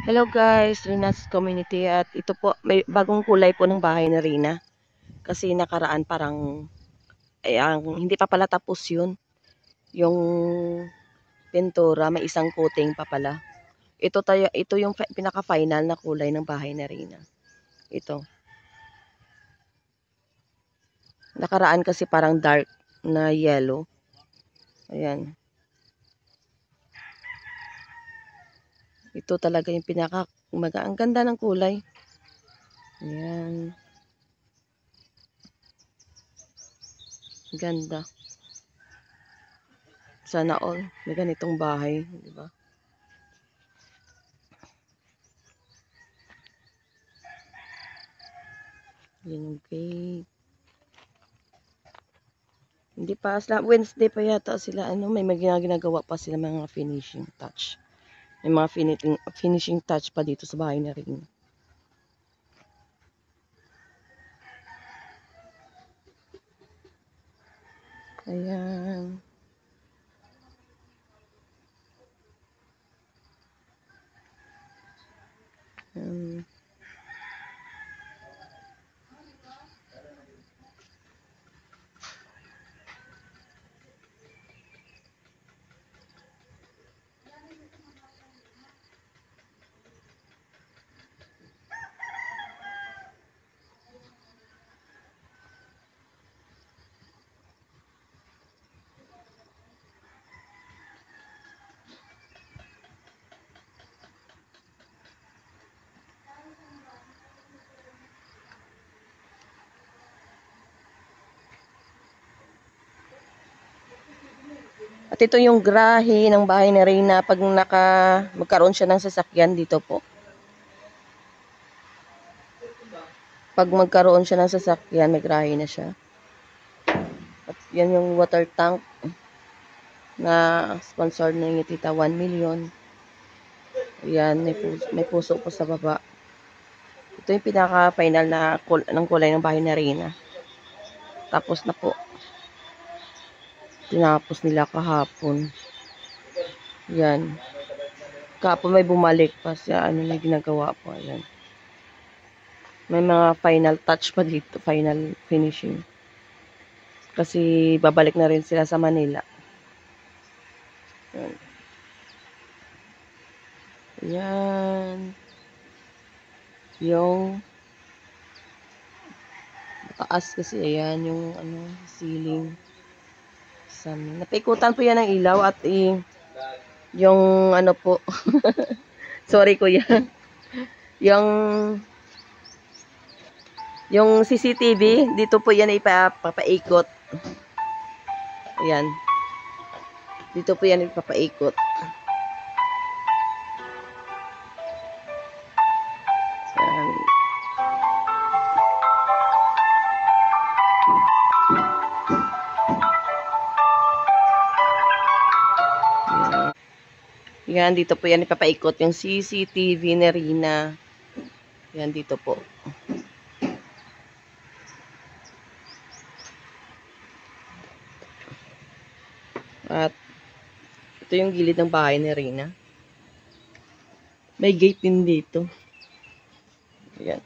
Hello guys, Rina's Community at ito po, may bagong kulay po ng bahay na Rina. Kasi nakaraan parang, hindi pa pala tapos yun. Yung pintura, may isang coating pa pala. Ito yung pinaka-final na kulay ng bahay na Rina. Ito. Nakaraan kasi parang dark na yellow. Ayan. Ito talaga yung ang ganda ng kulay. Ayan. Ganda. Sana all may ganitong bahay, di ba? Yan yung gate. Hindi pa, Wednesday pa yata sila, may ginagawa pa sila mga finishing touch. May mga finishing touch pa dito sa bahay na rin. Ayan. Um, At ito yung grahe ng bahay na Reyna pag magkaroon siya ng sasakyan dito po. Pag magkaroon siya ng sasakyan, may grahe na siya. At yan yung water tank na sponsor ng Tita 1 million. Ayan, may puso po sa baba. Ito yung pinaka-final ng kulay ng bahay na Reyna. Tapos na po. Tinapos nila kahapon. Yan. Kahapon may bumalik pa siya. May ginagawa po. Ayan. May mga final touch pa dito. Final finishing. Kasi babalik na rin sila sa Manila. Yan. Yan. Yung taas kasi ayan yung ceiling. Napaikutan po yan ng ilaw at yung po sorry kuya yung CCTV dito po yan ipapaikot. Ayan, dito po yan ipapaikot. Ayan. Yan, dito po yan ipapaikot yung CCTV ni Rina. Yan, dito po. At ito yung gilid ng bahay ni Rina. May gate din dito. Ayan.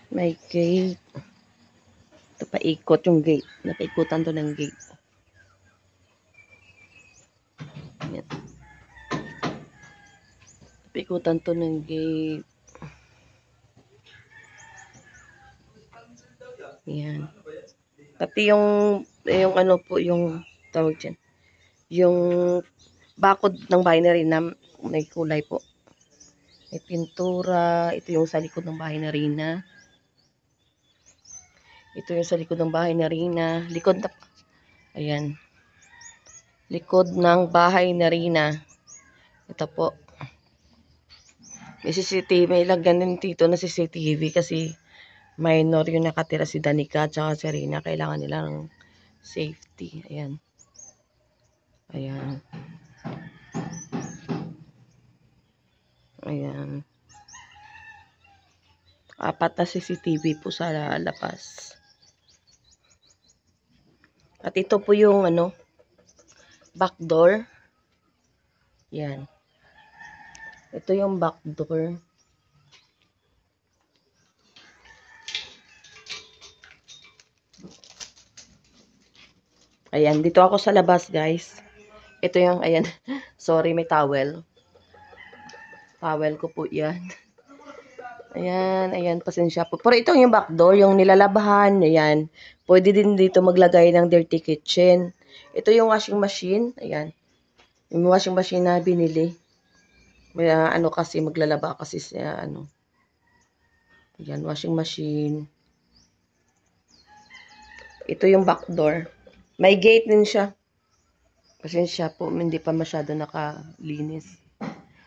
May gate. Ito paikot yung gate. Napaikutan to ng gate. Ayan. Paikutan to ng gate. Ayan. Pati yung po yung tawag dyan. Yung bakod ng bahay na Rina may kulay po. May pintura. Ito yung sa likod ng bahay na Rina. Ito yung sa likod ng bahay na Rina. Likod na. Ayan. Likod ng bahay na Rina. Ito po. May CCTV. May lagyan din dito na CCTV kasi minor yung nakatira si Danica at si Rina. Kailangan nilang safety. Ayan. Ayan. Ayan. 4 na CCTV po sa labas. At ito po yung back door. Yan. Ito yung back door. Ayan, dito ako sa labas, guys. Ito yung, ayan, sorry, may towel. Towel ko po yan. Ayan, ayan, pasensya po. Pero ito yung back door, yung nilalabahan, ayan. Pwede din dito maglagay ng dirty kitchen. Ito yung washing machine, ayan. Yung washing machine na binili. May ano kasi, maglalaba kasi siya, ano. Ayan, washing machine. Ito yung back door. May gate din siya. Pasensya po, hindi pa masyado nakalinis.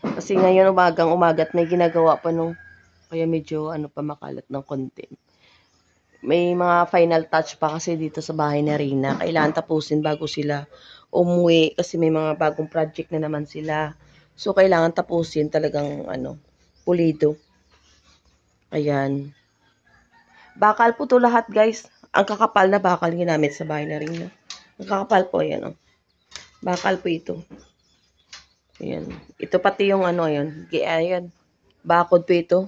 Kasi ngayon umagat may ginagawa pa nung, kaya medyo ano pa makalat ng konti. May mga final touch pa kasi dito sa bahay ni Rina. Kailangan tapusin bago sila umuwi kasi may mga bagong project na naman sila. So, kailangan tapusin talagang ano, pulido. Ayan. Bakal po to lahat, guys. Ang kakapal na bakal ginamit sa bahay ni Rina. Ang kakapal po, ayan. Bakal po ito. Ayan. Ito pati yung ano, ayan. Ayan. Bakod po ito.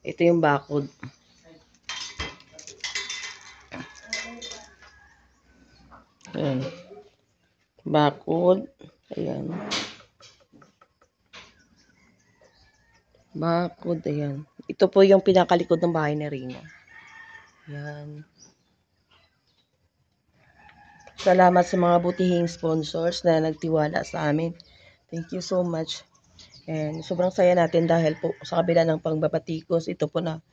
Ito yung bakod. Ayan. Bakod. Ayan. Bakod. Ayan. Ito po yung pinakalikod ng bahay ni Rina. Ayan. Salamat sa mga butihing sponsors na nagtiwala sa amin. Thank you so much. And sobrang saya natin dahil po sa kabila ng pangbabatikos, ito po na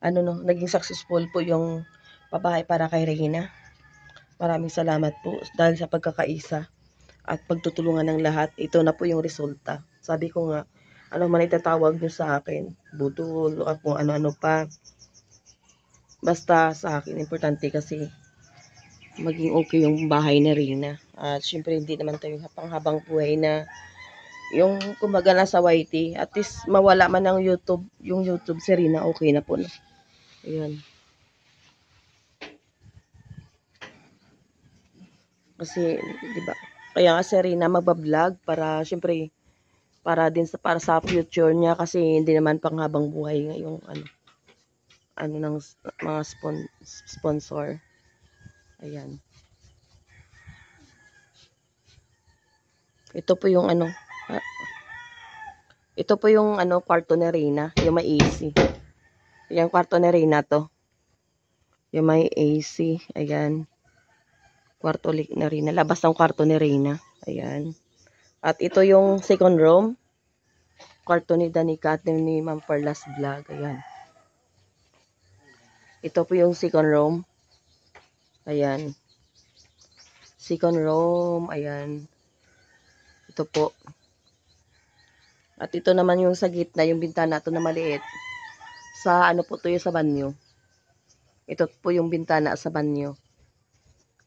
ano no, naging successful po yung pabahay para kay Rina. Maraming salamat po dahil sa pagkakaisa at pagtutulungan ng lahat. Ito na po yung resulta. Sabi ko nga, ano man itatawag nyo sa akin, budol o kung ano-ano pa. Basta sa akin, importante kasi maging okay yung bahay ni Rina. At syempre hindi naman tayo panghabang buhay na yung kumbaga nasa YT. At least mawala man ng YouTube, yung YouTube si Rina, okay na po na. Ayan. Kasi, di ba? Kaya nga si Rina magbablog para syempre para din para sa future niya kasi hindi naman panghabang buhay ngayong ano ng mga sponsor. Ayan. Ito po yung ano, ito po yung ano kwarto ni Rina, yung may AC. Yung kwarto ni Rina to. Yung may AC, ayan. Kwarto ni Rina, labas ng kwarto ni Rina. Ayan. At ito yung second room. Kwarto ni Danica at ni Ma'am Perlas Vlog. Ayan. Ito po yung second room. Ayan. Second room. Ayan. Ito po. At ito naman yung sa gitna, yung bintana to na maliit. Sa ano po to yung sa banyo. Ito po yung bintana sa banyo.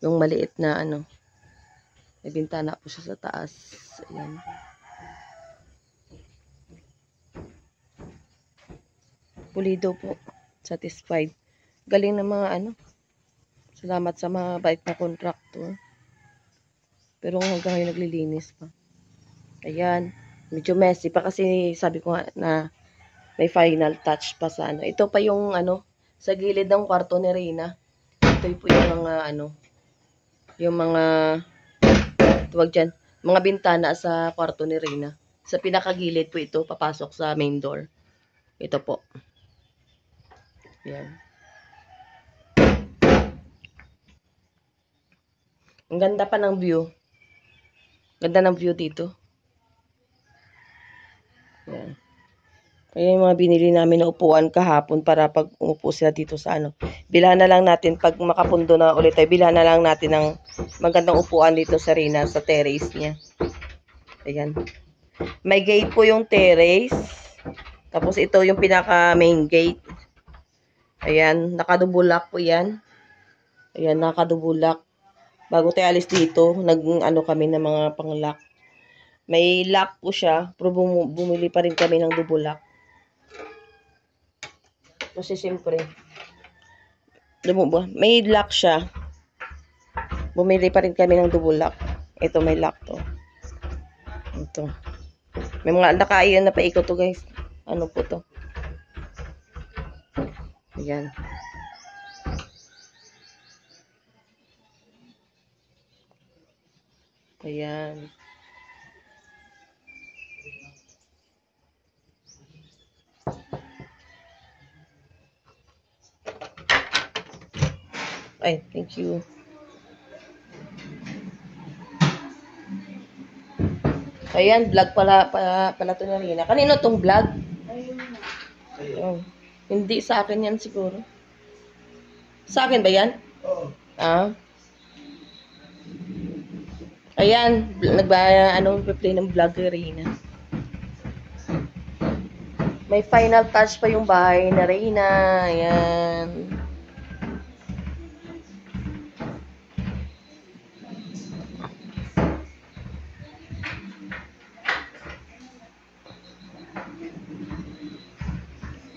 Yung maliit na ano. May bintana po siya sa taas. Ayan. Pulido po. Satisfied. Galing ng mga ano. Salamat sa mga bait na contractor. Pero hanggang ngayon naglilinis pa. Ayan. Medyo messy pa kasi sabi ko nga na may final touch pa sa ano. Ito pa yung ano, sa gilid ng kwarto ni Rina. Ito po yung mga ano, yung mga, tuwag dyan, mga bintana sa kwarto ni Rina. Sa pinakagilid po ito, papasok sa main door. Ito po. Ayan. Ang ganda pa ng view. Ganda ng view dito. Ayan. Kaya yung mga binili namin na upuan kahapon para pag umupo sila dito sa ano. Bilhan na lang natin pag makapundo na ulit tayo. Bilhan na lang natin ng magandang upuan dito sa Rina sa terrace niya. Ayan. May gate po yung terrace. Tapos ito yung pinaka main gate. Ayan. Nakadubulak po yan. Ayan. Nakadubulak. Bago tayo alis dito, nag-ano kami ng mga pang-lock. May lock po siya, pero bumili pa rin kami ng double lock. Kasi siyempre, may lock siya. Bumili pa rin kami ng double lock. Ito may lock to. Ito. May mga nakaiyan na paikot to guys. Ano po to? Ayan. Ayan. Ay, thank you. Ayan, vlog pala to na Rina. Kanino tong vlog? Ayun. Hindi sa akin yan siguro. Sa akin ba yan? Oo. Ah. Ayan, play ng vlog ni Rina. May final touch pa yung bahay na Rina. Ayan.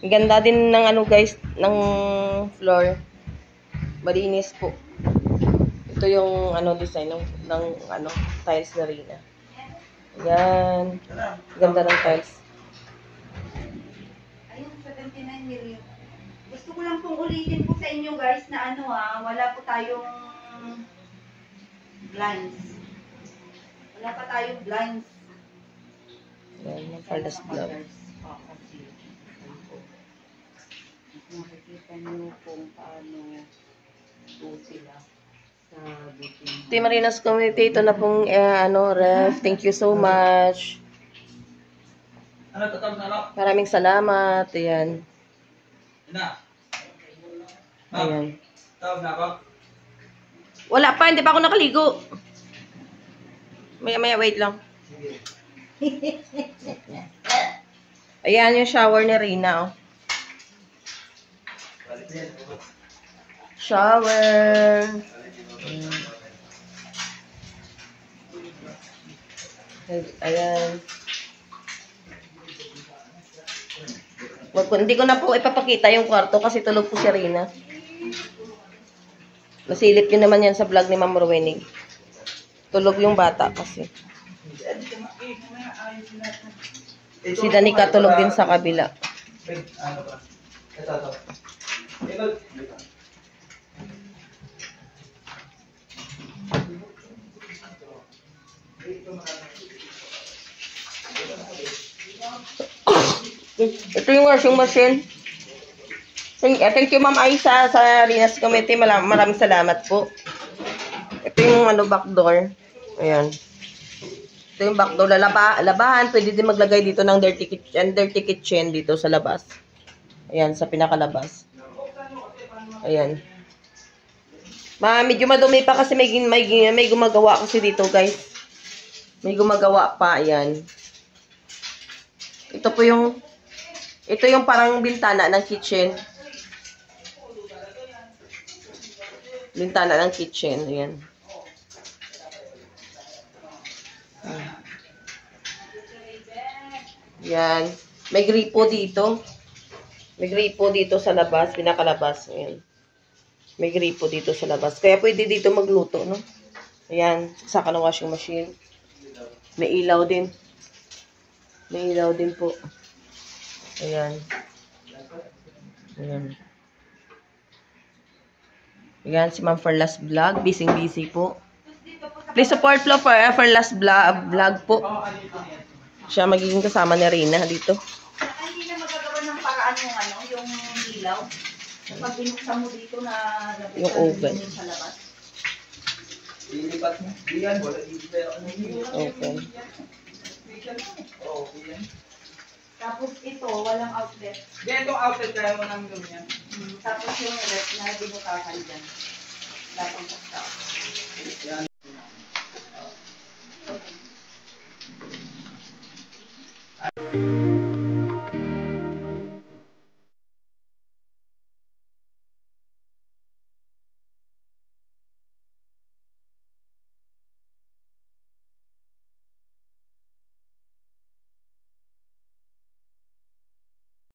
Ang ganda din ng ano guys, ng floor. Malinis po. Ito yung ano design ng ano tiles na Rina. Ayan. Ganda ng tiles. Ayun, 79 million. Gusto ko lang pong ulitin po sa inyo guys na ano wala po tayong blinds. Wala pa tayong blinds. Ayan, yung Farlas vlog. Kasi, ano po, makikita nyo kung paano po sila sa booking. Team Marinas Community, ito na pong ref. Thank you so much. Ano, tatawag na lang? Maraming salamat. Ayan. Ina. Ayan. Tawag na ako? Wala pa, hindi pa ako nakaligo. Maya, wait lang. Sige. Ayan yung shower ni Rina, oh. Balik din. Shower. Ayan. Hindi ko na po ipapakita yung kwarto kasi tulog po si Rina. Nasilip yun naman yan sa vlog ni Ma'am Rowenig. Tulog yung bata kasi. Si Danica tulog din sa kabila. Ano ba? Ito. Ito. Ito yung washing machine. Thank you Ma'am Aisa sa Rinas Committee. Maraming salamat po. Ito yung back door. Ayan. Ito yung back door. Labahan. Pwede din maglagay dito ng dirty kitchen dito sa labas. Ayan, sa pinakalabas. Ayan. Medyo madumi pa kasi may gumagawa kasi dito guys. May gumagawa pa. Ayan. Ito yung parang bintana ng kitchen. Bintana ng kitchen. Ayan. Ayan. May gripo dito. May gripo dito sa labas. Pinakalabas. Ayan. May gripo dito sa labas. Kaya pwede dito magluto, no? Ayan. Saka ng washing machine. May ilaw din. May ilaw din po. Ayan. Ayan. Ayan, si Ma'am Farlas Vlog. Busy po. Please support po for Farlas Vlog po. Siya magiging kasama ni Rina dito. Hindi na magagawa ng paraan yung ilaw. Pag binuksan mo dito na yung oven. Sa labas. Lilipat mo. Diyan, wala dito pero ano yun. Okay. Oo, yan. Tapos ito, walang outlet. Diyan itong outlet kaya mo namin gawin yan. Tapos yung ref na binutakan dyan. Lapang pagka. Yan.